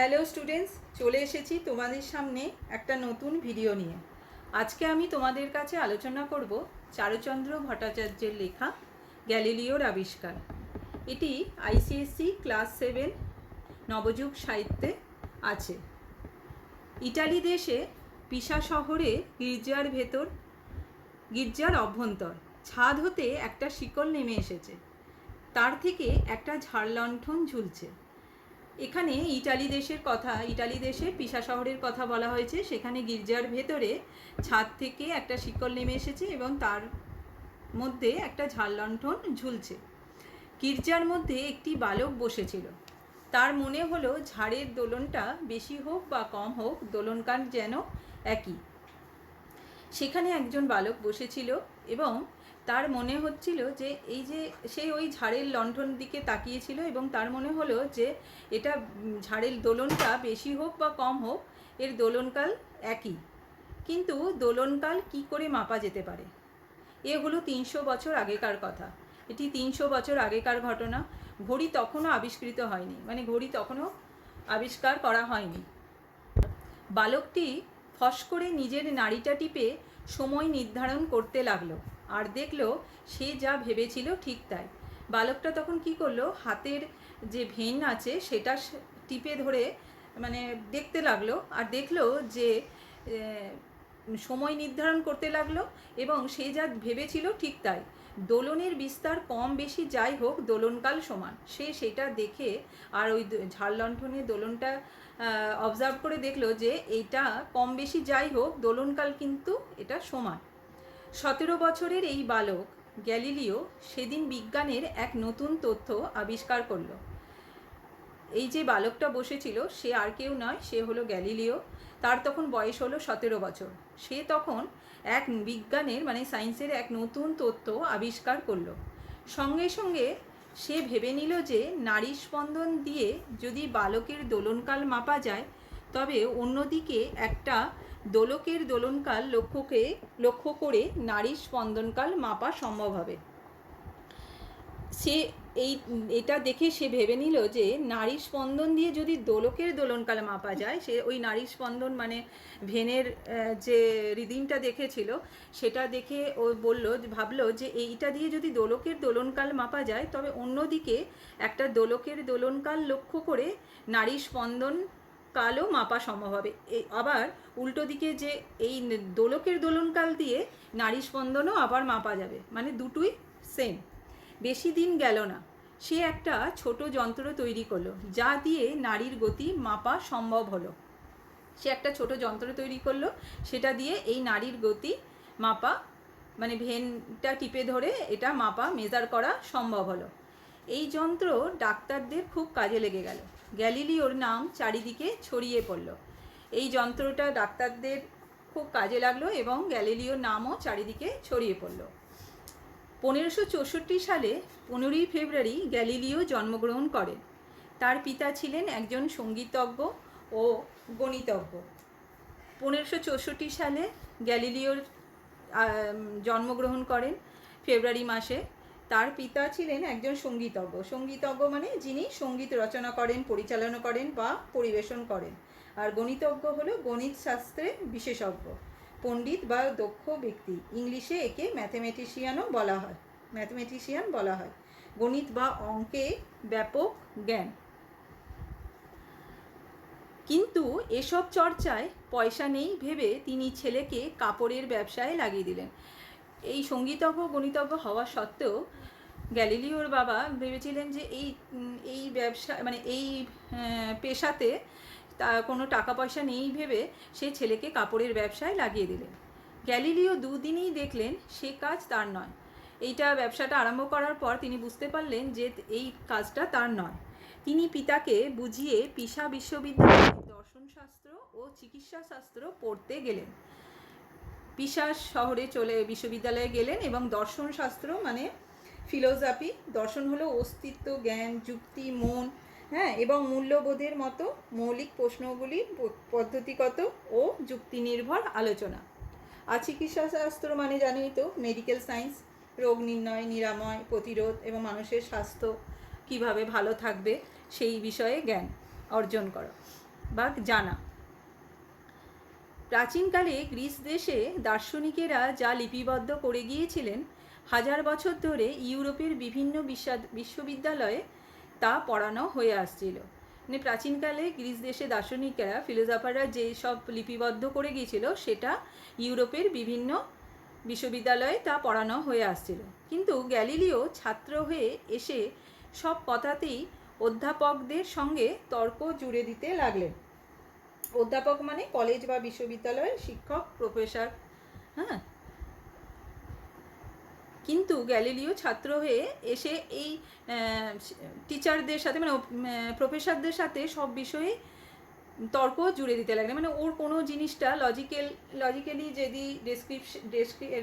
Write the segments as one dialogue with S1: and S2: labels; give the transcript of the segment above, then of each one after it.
S1: Hello students, চলে এসেছি তোমাদের সামনে একটা নতুন ভিডিও নিয়ে। আজকে আমি তোমাদের কাছে আলোচনা করব চারুচন্দ্র ভট্টাচার্যের লেখা গ্যালিলিওর আবিষ্কার। এটি আইসিএসসি ক্লাস 7 নবযুগ সাহিত্যে আছে। ইটালি দেশে পিসা শহরে গির্জার অভ্যন্তর ছাদ হতে একটা শিকল নেমে এসেছে, তার থেকে একটা ঝাড়লণ্ঠন ঝুলছে। এখানে ইটালি দেশে পিসা শহরের কথা বলা হয়েছে। সেখানে গির্জার ভেতরে ছাদ থেকে একটা শিকল নেমে এসেছে এবং তার মধ্যে একটা ঝাড়লণ্ঠন ঝুলছে। গির্জার মধ্যে একটি বালক বসেছিল। তার মনে হলো ঝাড়ের দোলনটা বেশি হোক বা কম হোক, দোলনকার যেন একই। সেখানে একজন বালক বসেছিল এবং তার মনে হচ্ছিল যে সে ওই ঝাড়ের লণ্ঠন দিকে তাকিয়েছিল এবং তার মনে হলো যে এটা ঝাড়ের দোলনটা বেশি হোক বা কম হোক, এর দোলনকাল একই। কিন্তু দোলনকাল কি করে মাপা যেতে পারে? এ হলো 300 বছর আগেকার কথা। এটি 300 বছর আগেকার ঘটনা। ঘড়ি তখনও আবিষ্কৃত হয়নি, মানে ঘড়ি তখনও আবিষ্কার করা হয়নি। বালকটি ফস করে নিজের নাড়িটা টিপে সময় নির্ধারণ করতে লাগলো, আর দেখলো সে যা ভেবেছিল ঠিক তাই। বালকটা তখন কি করলো, হাতের যে ভেন আছে সেটা টিপে ধরে মানে দেখতে লাগলো, আর দেখলো যে সময় নির্ধারণ করতে লাগলো এবং সে যা ভেবেছিল ঠিক তাই। দোলনের বিস্তার কম বেশি যাই হোক, দোলনকাল সমান। সে সেটা দেখে আর ওই ঝাড়লণ্ঠনের দোলনটা অবজার্ভ করে দেখলো যে এইটা কম বেশি যাই হোক, দোলনকাল কিন্তু এটা সমান। 17 বছরের এই বালক গ্যালিলিও সেদিন বিজ্ঞানের এক নতুন তথ্য আবিষ্কার করলো। এই যে বালকটা বসেছিল সে আর কেউ নয়, সে হলো গ্যালিলিও। তার তখন বয়স হলো 17 বছর। সে তখন এক বিজ্ঞানের মানে সায়েন্সের এক নতুন তথ্য আবিষ্কার করলো। সঙ্গে সঙ্গে সে ভেবে নিল যে নাড়ী স্পন্দন দিয়ে যদি বালকের দোলনকাল মাপা যায়, তবে অন্যদিকে একটা দোলকের দোলনকাল লক্ষ্য করে নাড়ীর স্পন্দনকাল মাপা সম্ভব হবে। সে এটা দেখে সে ভেবে নিল যে নাড়ীর স্পন্দন দিয়ে যদি দোলকের দোলনকাল মাপা যায়, সে ওই নাড়ীর স্পন্দন মানে ভেনের যে রিদিমটা দেখেছিল সেটা দেখে ও ভাবলো যে এইটা দিয়ে যদি দোলকের দোলনকাল মাপা যায়, তবে অন্যদিকে একটা দোলকের দোলনকাল লক্ষ্য করে নাড়ীর স্পন্দন কালও মাপা সম্ভব হবে। আবার উল্টো দিকে যে এই দোলকের দোলনকাল দিয়ে নাড়ী স্পন্দনও আবার মাপা যাবে, মানে দুটোই সেম। বেশি দিন গেল না, সে একটা ছোট যন্ত্র তৈরি করলো যা দিয়ে নাড়ীর গতি মাপা সম্ভব হলো। সে একটা ছোট যন্ত্র তৈরি করলো, সেটা দিয়ে এই নাড়ীর গতি মাপা মানে ভেনটা টিপে ধরে এটা মাপা মেজার করা সম্ভব হলো। এই যন্ত্র ডাক্তারদের খুব কাজে লেগে গেল। গ্যালিলিওর নাম চারিদিকে ছড়িয়ে পড়ল। এই যন্ত্রটা ডাক্তারদের খুব কাজে লাগলো এবং গ্যালিলিওর নামও চারিদিকে ছড়িয়ে পড়ল। 1564 সালে 15ই ফেব্রুয়ারি গ্যালিলিও জন্মগ্রহণ করেন। তার পিতা ছিলেন একজন সঙ্গীতজ্ঞ ও গণিতজ্ঞ। 1564 সালে গ্যালিলিওর জন্মগ্রহণ করেন ফেব্রুয়ারি মাসে। তার পিতা ছিলেন একজন সঙ্গীতজ্ঞ মানে যিনি সঙ্গীত রচনা করেন, পরিচালনা করেন বা পরিবেশন করেন। আর গণিতজ্ঞ হলো গণিত শাস্ত্রে বিশেষজ্ঞ, পণ্ডিত বা দক্ষ ব্যক্তি। ইংলিশে একে ম্যাথমেটিশিয়ান বলা হয়। গণিত বা অঙ্কে ব্যাপক জ্ঞান। কিন্তু এসব চর্চায় পয়সা নেই ভেবে তিনি ছেলেকে কাপড়ের ব্যবসায় লাগিয়ে দিলেন। এই সঙ্গীতজ্ঞ গণিতজ্ঞ হওয়া সত্ত্বেও গ্যালিলিওর বাবা ভেবেছিলেন যে এই ব্যবসা মানে এই পেশাতে কোনো টাকা পয়সা নেই ভেবে সে ছেলেকে কাপড়ের ব্যবসায় লাগিয়ে দিলেন। গ্যালিলিও দুদিনই দেখলেন সে কাজ তার নয়। এইটা ব্যবসাটা আরম্ভ করার পর তিনি বুঝতে পারলেন যে এই কাজটা তার নয়। তিনি পিতাকে বুঝিয়ে পিসা বিশ্ববিদ্যালয়ে দর্শনশাস্ত্র ও চিকিৎসাশাস্ত্র পড়তে গেলেন। পিসা শহরে বিশ্ববিদ্যালয়ে গেলেন এবং দর্শনশাস্ত্র মানে ফিলোসফি, দর্শন হলো অস্তিত্ব, জ্ঞান, যুক্তি, মন, এবং মূল্যবোধের মতো মৌলিক প্রশ্নগুলির পদ্ধতিগত ও যুক্তিনির্ভর আলোচনা। আর চিকিৎসাশাস্ত্র মানে জানেই তো, মেডিকেল সায়েন্স, রোগ নির্ণয়, নিরাময়, প্রতিরোধ এবং মানুষের স্বাস্থ্য কিভাবে ভালো থাকবে সেই বিষয়ে জ্ঞান অর্জন করা। বা জানা। প্রাচীনকালে গ্রিস দেশে দার্শনিকেরা যা লিপিবদ্ধ করে গিয়েছিলেন, হাজার বছর ধরে ইউরোপের বিভিন্ন বিশ্ববিদ্যালয়ে তা পড়ানো হয়ে আসছিল। মানে প্রাচীনকালে গ্রিস দেশে দার্শনিকেরা, ফিলোজফাররা যে সব লিপিবদ্ধ করে গিয়েছিল, সেটা ইউরোপের বিভিন্ন বিশ্ববিদ্যালয়ে তা পড়ানো হয়ে আসছিল। কিন্তু গ্যালিলিও ছাত্র হয়ে এসে সব কথাতেই অধ্যাপকদের সঙ্গে তর্ক জুড়ে দিতে লাগলেন। অধ্যাপক মানে কলেজ বা বিশ্ববিদ্যালয়ের শিক্ষক, প্রফেসর। হ্যাঁ, কিন্তু গ্যালিলিও ছাত্র হয়ে এসে এই টিচারদের সাথে, মানে প্রফেসরদের সাথে সব বিষয়ে তর্ক জুড়ে দিতে লাগলেন। মানে ওর কোনো জিনিসটা লজিক্যালি যদি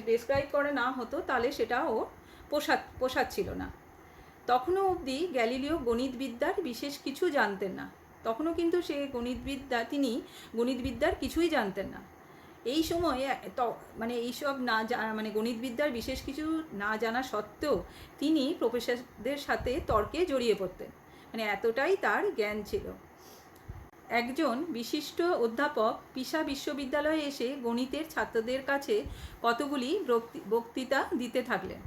S1: ডেসক্রাইব করা না হতো, তাহলে সেটা ওর পোষাচ্ছিল না। তখনও অবধি গ্যালিলিও গণিতবিদ্যার বিশেষ কিছু জানতেন না। তখনও কিন্তু তিনি গণিতবিদ্যার কিছুই জানতেন না। এই সময়ে মানে এইসব মানে গণিতবিদ্যার বিশেষ কিছু না জানা সত্ত্বেও তিনি প্রফেসরদের সাথে তর্কে জড়িয়ে পড়তেন। মানে এতটাই তার জ্ঞান ছিল। একজন বিশিষ্ট অধ্যাপক পিসা বিশ্ববিদ্যালয়ে এসে গণিতের ছাত্রদের কাছে কতগুলি বক্তৃতা দিতে থাকলেন।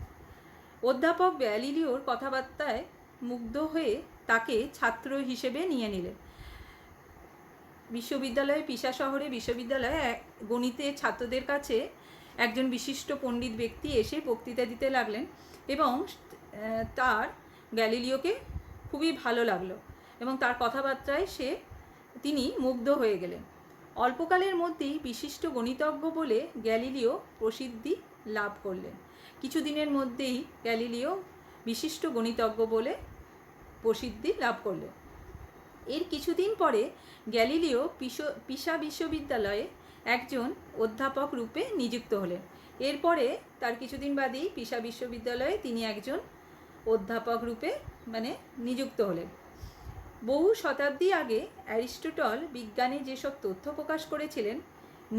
S1: অধ্যাপক গ্যালিলিওর কথাবার্তায় মুগ্ধ হয়ে তাকে ছাত্র হিসেবে নিয়ে নিলেন। পিসা শহরে বিশ্ববিদ্যালয়ে গণিতের ছাত্রদের কাছে একজন বিশিষ্ট পণ্ডিত ব্যক্তি এসে বক্তৃতা দিতে লাগলেন, এবং তার গ্যালিলিওকে খুবই ভালো লাগলো এবং তার কথাবার্তায় তিনি মুগ্ধ হয়ে গেলেন। অল্পকালের মধ্যেই বিশিষ্ট গণিতজ্ঞ বলে গ্যালিলিও প্রসিদ্ধি লাভ করলেন। কিছুদিনের মধ্যেই গ্যালিলিও বিশিষ্ট গণিতজ্ঞ বলে প্রসিদ্ধি লাভ করলেন। এর কিছুদিন পরে গ্যালিলিও পিসা বিশ্ববিদ্যালয়ে একজন অধ্যাপক রূপে নিযুক্ত হলেন। এরপরে তার কিছুদিন বাদেই পিসা বিশ্ববিদ্যালয়ে তিনি একজন অধ্যাপক রূপে নিযুক্ত হলেন। বহু শতাব্দী আগে অ্যারিস্টটল বিজ্ঞানে যেসব তথ্য প্রকাশ করেছিলেন,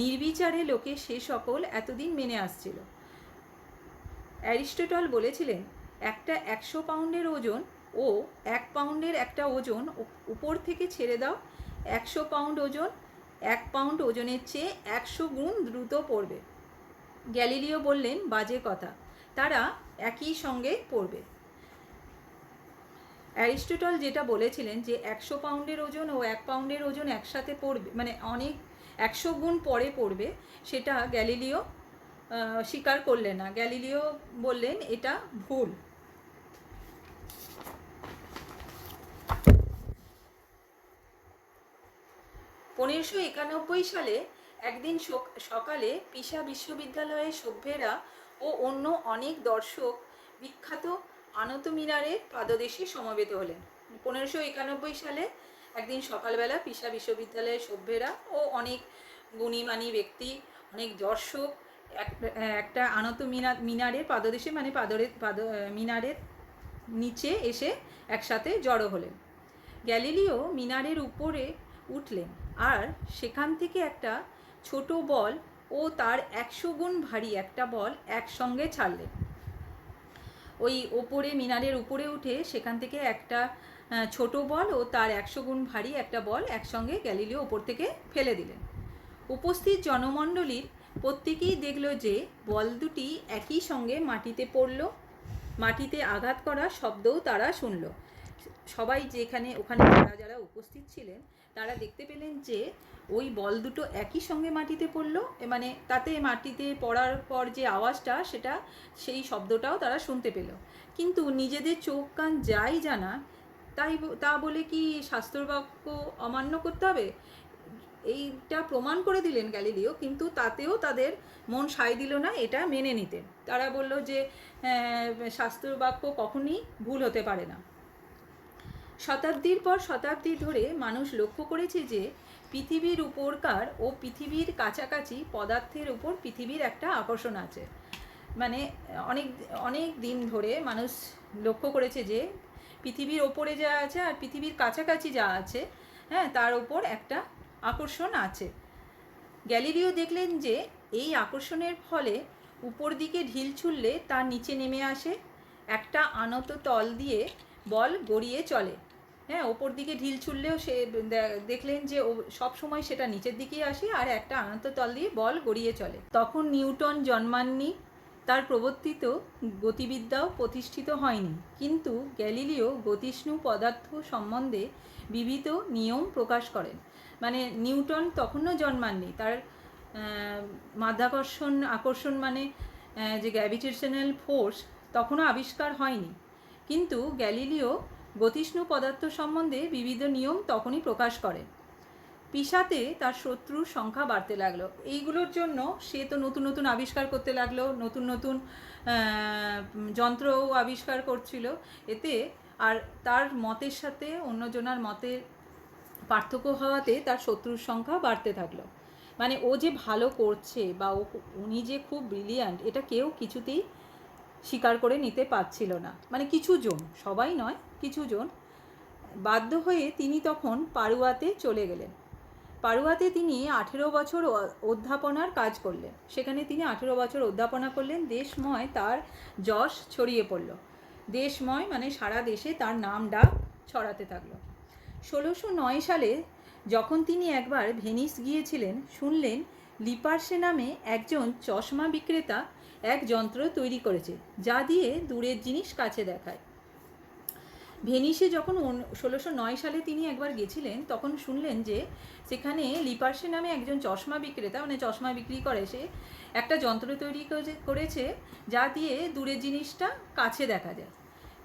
S1: নির্বিচারে লোকে সে সকল এতদিন মেনে আসছিল। অ্যারিস্টটল বলেছিলেন, একটা 100 পাউন্ডের ওজন ও 1 পাউন্ডের একটা ওজন উপর থেকে ছেড়ে দাও, 100 পাউন্ড ওজন 1 পাউন্ড ওজনের চেয়ে 100 গুণ দ্রুত পড়বে। গ্যালিলিও বললেন, বাজে কথা, তারা একই সঙ্গে পড়বে। অ্যারিস্টটল যেটা বলেছিলেন যে 100 পাউন্ডের ওজন ও 1 পাউন্ডের ওজন একসাথে পড়বে, মানে অনেক 100 গুণ পরে পড়বে, সেটা গ্যালিলিও স্বীকার করলেন না। গ্যালিলিও বললেন এটা ভুল। 1591 সালে একদিন সকালে পিসা বিশ্ববিদ্যালয়ের সভ্যেরা ও অন্য অনেক দর্শক বিখ্যাত আনত মিনারের পাদদেশে সমবেত হলেন। 1591 সালে একদিন সকালবেলা পিসা বিশ্ববিদ্যালয়ের সভ্যেরা ও অনেক গুণীমানী ব্যক্তি, অনেক দর্শক একটা আনত মিনারের পাদদেশে, মানে মিনারের নিচে এসে একসাথে জড়ো হলেন। গ্যালিলিও মিনারের উপরে উঠলেন আর সেখান থেকে একটা ছোট বল ও তার 100 গুণ ভারী একটা বল একসঙ্গে ছাড়লেন। ওই মিনারের উপরে উঠে সেখান থেকে একটা ছোট বল ও তার 100 গুণ ভারী একটা বল একসঙ্গে গ্যালিলিও ওপর থেকে ফেলে দিলেন। উপস্থিত জনমণ্ডলীর প্রত্যেকেই দেখল যে বল দুটি একই সঙ্গে মাটিতে পড়ল। মাটিতে আঘাত করা শব্দও তারা শুনল। সবাই ওখানে যারা উপস্থিত ছিলেন তারা দেখতে পেলেন যে ওই বল দুটো একই সঙ্গে মাটিতে পড়লো, মানে তাতে মাটিতে পড়ার পর যে আওয়াজটা, সেই শব্দটাও তারা শুনতে পেল। কিন্তু নিজেদের চোখ কান যাই জানা, তা বলে কি শাস্ত্রবাক্য অমান্য করতে হবে? এইটা প্রমাণ করে দিলেন গ্যালিলিও, কিন্তু তাতেও তাদের মন সায় দিল না এটা মেনে নিতে। তারা বলল যে শাস্ত্রবাক্য কখনই ভুল হতে পারে না। শতাব্দীর পর শতাব্দী ধরে মানুষ লক্ষ্য করেছে যে পৃথিবীর উপরকার ও পৃথিবীর কাছাকাছি পদার্থের উপর পৃথিবীর একটা আকর্ষণ আছে। মানে অনেক দিন ধরে মানুষ লক্ষ্য করেছে যে পৃথিবীর ওপরে যা আছে আর পৃথিবীর কাছাকাছি যা আছে, হ্যাঁ, তার উপর একটা আকর্ষণ আছে। গ্যালিলিও দেখলেন যে এই আকর্ষণের ফলে উপর দিকে ঢিল ছুঁড়লে তার নিচে নেমে আসে একটা আনত তল দিয়ে বল গড়িয়ে চলে। হ্যাঁ, ওপর দিকে ঢিল ছুড়লেও সে দেখলেন যে ও সব সময় সেটা নিচের দিকেই আসে আর একটা আনত তল দিয়ে বল গড়িয়ে চলে। তখন নিউটন জন্মাননি, তার প্রবর্তিত গতিবিদ্যাও প্রতিষ্ঠিত হয়নি, কিন্তু গ্যালিলিও গতিষ্ণু পদার্থ সম্বন্ধে বিবিধ নিয়ম প্রকাশ করেন। মানে নিউটন তখনও জন্মাননি, তার মাধ্যাকর্ষণ আকর্ষণ মানে যে গ্র্যাভিটেশনাল ফোর্স তখনও আবিষ্কার হয়নি, কিন্তু গ্যালিলিও গতিষ্ণু পদার্থ সম্বন্ধে বিবিধ নিয়ম তখনই প্রকাশ করে। পিসাতে তার শত্রুর সংখ্যা বাড়তে লাগলো। এইগুলোর জন্য সে তো নতুন নতুন আবিষ্কার করতে লাগলো, নতুন নতুন যন্ত্রও আবিষ্কার করছিল। এতে আর তার মতের সাথে অন্যজনার মতের পার্থক্য হওয়াতে তার শত্রুর সংখ্যা বাড়তে থাকলো। মানে ও যে ভালো করছে বা উনি যে খুব ব্রিলিয়ান্ট, এটা কেউ কিছুতেই স্বীকার করে নিতে পারছিল না। মানে কিছুজন, সবাই নয়, কিছুজন। বাধ্য হয়ে তিনি তখন পাড়ুয়াতে চলে গেলেন। পাড়ুয়াতে তিনি 18 বছর অধ্যাপনার কাজ করলেন। সেখানে তিনি 18 বছর অধ্যাপনা করলেন। দেশময় তার যশ ছড়িয়ে পড়ল। দেশময় মানে সারা দেশে তার নাম ডাক ছড়াতে থাকলো। 1609 সালে যখন তিনি একবার ভেনিস গিয়েছিলেন, শুনলেন লিপার্সে নামে একজন চশমা বিক্রেতা এক যন্ত্র তৈরি করেছে যা দিয়ে দূরের জিনিস কাছে দেখায়। ভেনিসে যখন 1609 সালে তিনি একবার গেছিলেন, তখন শুনলেন যে সেখানে লিপার্সে নামে একজন চশমা বিক্রেতা, মানে চশমা বিক্রি করে, সে একটা যন্ত্র তৈরি করেছে যা দিয়ে দূরের জিনিসটা কাছে দেখা যায়।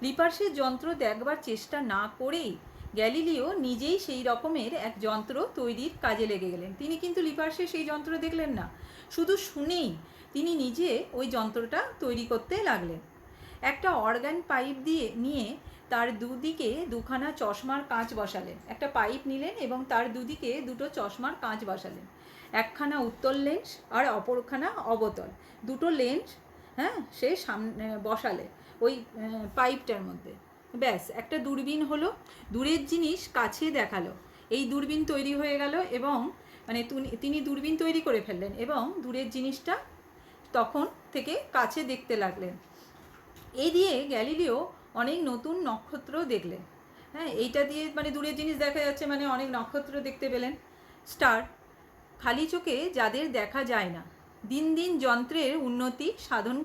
S1: লিপার্সের যন্ত্র দেখবার চেষ্টা না করেই গ্যালিলিও নিজেই সেই রকমের এক যন্ত্র তৈরির কাজে লেগে গেলেন। তিনি কিন্তু লিপার্সের সেই যন্ত্র দেখলেন না, শুধু শুনেই তিনি নিজে ওই যন্ত্রটা তৈরি করতে লাগলেন। একটা অর্গান পাইপ নিয়ে তার দুদিকে দুখানা চশমার কাঁচ বসালেন। একটা পাইপ নিলেন এবং তার দুদিকে দুটো চশমার কাঁচ বসালেন। একখানা উত্তল লেন্স আর অপরখানা অবতল, দুটো লেন্স, হ্যাঁ, সে সামনে বসালে ওই পাইপটার মধ্যে। ব্যাস, একটা দূরবীন হলো, দূরের জিনিস কাছে দেখালো। এই দূরবীন তৈরি হয়ে গেল এবং মানে তিনি দূরবীন তৈরি করে ফেললেন এবং দূরের জিনিসটা তখন থেকে কাছে দেখতে লাগলেন। এই দিয়ে গ্যালিলিও অনেক নতুন নক্ষত্র দেখলেন। হ্যাঁ, এইটা দিয়ে মানে দূরের জিনিস দেখা যাচ্ছে, মানে অনেক নক্ষত্র দেখতে পেলেন, স্টার, খালি চোখে যাদের দেখা যায় না। দিন দিন যন্ত্রের উন্নতি সাধন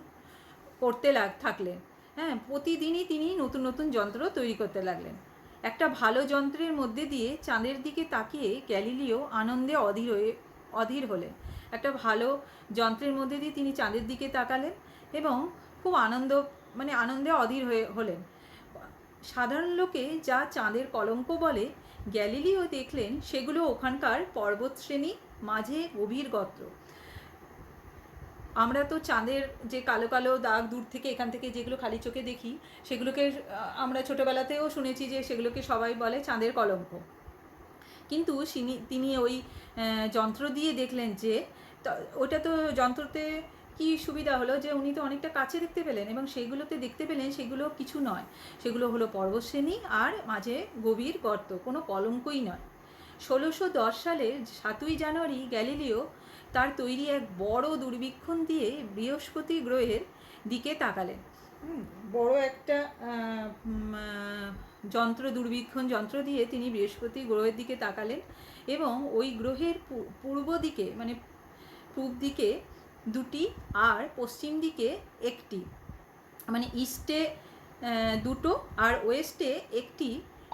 S1: করতে থাকলেন। হ্যাঁ, প্রতিদিনই তিনি নতুন নতুন যন্ত্র তৈরি করতে লাগলেন। একটা ভালো যন্ত্রের মধ্যে দিয়ে চাঁদের দিকে তাকিয়ে গ্যালিলিও আনন্দে অধীর হলেন। একটা ভালো যন্ত্রের মধ্যে দিয়ে তিনি চাঁদের দিকে তাকালেন এবং খুব আনন্দে অধীর হলেন। সাধারণ লোকে যা চাঁদের কলঙ্ক বলে, গ্যালিলিও দেখলেন সেগুলো ওখানকার পর্বতশ্রেণী, মাঝে গভীর গর্ত। আমরা তো চাঁদের যে কালো কালো দাগ দূর থেকে এখান থেকে যেগুলো খালি চোখে দেখি, সেগুলোকে আমরা ছোটোবেলাতেও শুনেছি যে সেগুলোকে সবাই বলে চাঁদের কলঙ্ক। কিন্তু তিনি ওই যন্ত্র দিয়ে দেখলেন যে ওটা তো যন্ত্রতে কি সুবিধা হলো যে উনি তো অনেকটা কাছে দেখতে পেলেন এবং সেগুলোতে দেখতে পেলেন সেগুলো কিছু নয়, সেগুলো হলো পর্বতশ্রেণী আর মাঝে গভীর গর্ত, কোনো কলঙ্কই নয়। 1610 সালের 7ই জানুয়ারি গ্যালিলিও তার তৈরি এক বড় দূরবীক্ষণ দিয়ে বৃহস্পতি গ্রহের দিকে তাকালেন। বড় একটা দূরবীক্ষণ যন্ত্র দিয়ে তিনি বৃহস্পতি গ্রহের দিকে তাকালেন এবং ওই গ্রহের পূর্ব দিকে মানে পূব দিকে দুটি আর পশ্চিম দিকে একটি, মানে ইস্টে দুটো আর ওয়েস্টে একটি,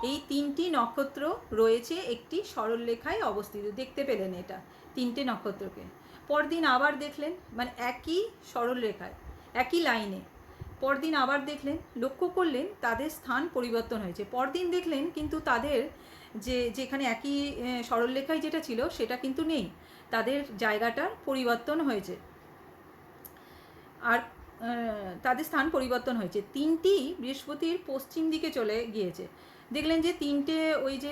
S1: এই তিনটি নক্ষত্র রয়েছে একটি সরলরেখায় অবস্থিত। দেখতে পেলেন এটা তিনটে নক্ষত্রকে। পরদিন আবার দেখলেন, মানে একই সরলরেখায় একই লাইনে। পরদিন আবার দেখলেন, লক্ষ্য করলেন তাদের স্থান পরিবর্তন হয়েছে। পরদিন দেখলেন কিন্তু তাদের যেখানে একই সরলরেখায় যেটা ছিল সেটা কিন্তু নেই, তাদের জায়গাটার পরিবর্তন হয়েছে আর তাদের স্থান পরিবর্তন হয়েছে। তিনটি বৃহস্পতির পশ্চিম দিকে চলে গিয়েছে। দেখলেন যে তিনটে ওই যে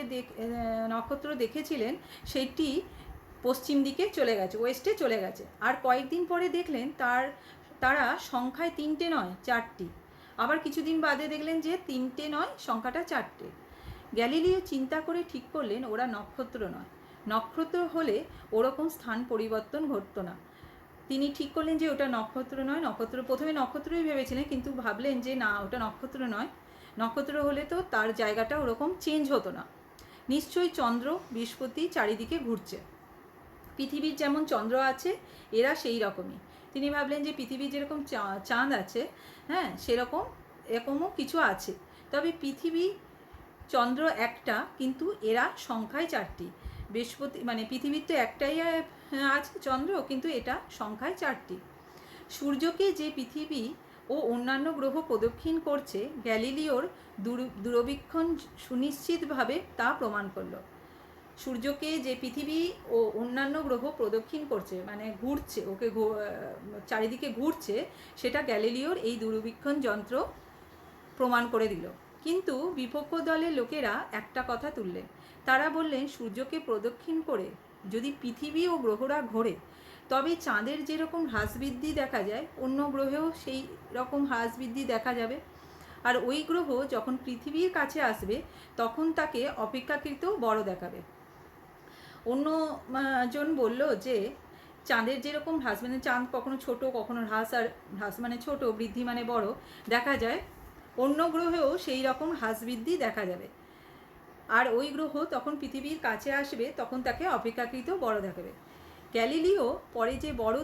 S1: নক্ষত্র দেখেছিলেন সেটি পশ্চিম দিকে চলে গেছে, ওয়েস্টে চলে গেছে। আর কয়েকদিন পরে দেখলেন তারা সংখ্যায় তিনটে নয়, চারটি। আবার কিছুদিন বাদে দেখলেন যে তিনটে নয়, সংখ্যাটা চারটে। গ্যালিলিও চিন্তা করে ঠিক করলেন ওরা নক্ষত্র নয়, নক্ষত্র হলে ওরকম স্থান পরিবর্তন ঘটতো না। তিনি ঠিক করলেন যে ওটা নক্ষত্র নয়, প্রথমে নক্ষত্রই ভেবেছিলেন, কিন্তু ভাবলেন যে না, ওটা নক্ষত্র নয়, নক্ষত্র হলে তো তার জায়গাটা ওরকম চেঞ্জ হতো না। নিশ্চয়ই চন্দ্র বৃহস্পতি চারিদিকে ঘুরছে, পৃথিবীর যেমন চন্দ্র আছে এরা সেই রকমই। তিনি ভাবলেন যে পৃথিবীর যেরকম চাঁদ আছে, হ্যাঁ, এরকমও কিছু আছে। তবে পৃথিবী চন্দ্র একটা, কিন্তু এরা সংখ্যায় 4টি। বৃহস্পতি মানে পৃথিবীর তো একটাই আছে চন্দ্র, কিন্তু এটা সংখ্যায় 4টি। সূর্যকে যে পৃথিবী ও অন্যান্য গ্রহ প্রদক্ষিণ করছে, গ্যালিলিওর দূরবীক্ষণ সুনিশ্চিতভাবে তা প্রমাণ করলো। সূর্যকে যে পৃথিবী ও অন্যান্য গ্রহ প্রদক্ষিণ করছে, মানে ঘুরছে, ওকে চারিদিকে ঘুরছে, সেটা গ্যালিলিওর এই দূরবীক্ষণ যন্ত্র প্রমাণ করে দিল। কিন্তু বিপক্ষ দলের লোকেরা একটা কথা তুললেন। তারা বললেন, সূর্যকে প্রদক্ষিণ করে যদি পৃথিবী ও গ্রহরা ঘোরে, তবে চাঁদের যেরকম হ্রাসবৃদ্ধি দেখা যায়, অন্য গ্রহেও সেই রকম হ্রাসবৃদ্ধি দেখা যাবে। আর ওই গ্রহ যখন পৃথিবীর কাছে আসবে, তখন তাকে অপেক্ষাকৃত বড় দেখাবে। অন্য জন বলল যে চাঁদের যেরকম হ্রাস, মানে চাঁদ কখনো ছোট কখনো হ্রাস মানে ছোট, বৃদ্ধি মানে বড় দেখা যায়, অন্য গ্রহেও সেই রকম হ্রাস বৃদ্ধি দেখা যাবে। আর ওই গ্রহ তখন পৃথিবীর কাছে আসবে, তখন তাকে অপেক্ষাকৃত বড় দেখাবে। গ্যালিলিও পরে যে বড়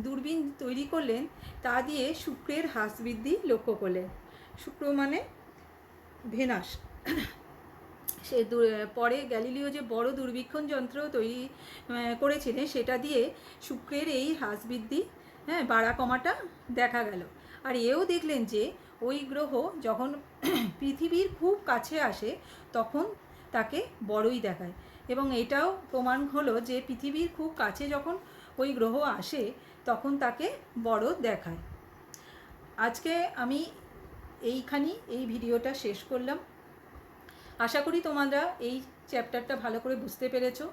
S1: দূরবীন তৈরি করলেন, তা দিয়ে শুক্রের হ্রাস বৃদ্ধি লক্ষ্য করলেন। শুক্র মানে ভেনাস। সে পরে গ্যালিলিও যে বড় দূরবীক্ষণ যন্ত্র তৈরি করেছিলেন, সেটা দিয়ে শুক্রের এই হ্রাস বৃদ্ধি, হ্যাঁ, বাড়া কমাটা দেখা গেল। আর এও দেখলেন যে ওই গ্রহ যখন পৃথিবীর খুব কাছে আসে, তখন তাকে বড়ই দেখায়। এবং এটাও প্রমাণ হলো যে পৃথিবীর খুব কাছে যখন ওই গ্রহ আসে, তখন তাকে বড় দেখায়। আজকে আমি এইখানেই এই ভিডিওটা শেষ করলাম। আশা করি তোমরা এই চ্যাপ্টারটা ভালো করে বুঝতে পেরেছো।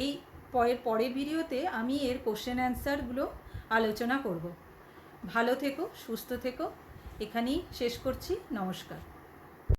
S1: এই পরের ভিডিওতে আমি এর কোশ্চেন অ্যান্সারগুলো আলোচনা করব। ভালো থেকো, সুস্থ থেকো। এখানেই শেষ করছি। নমস্কার।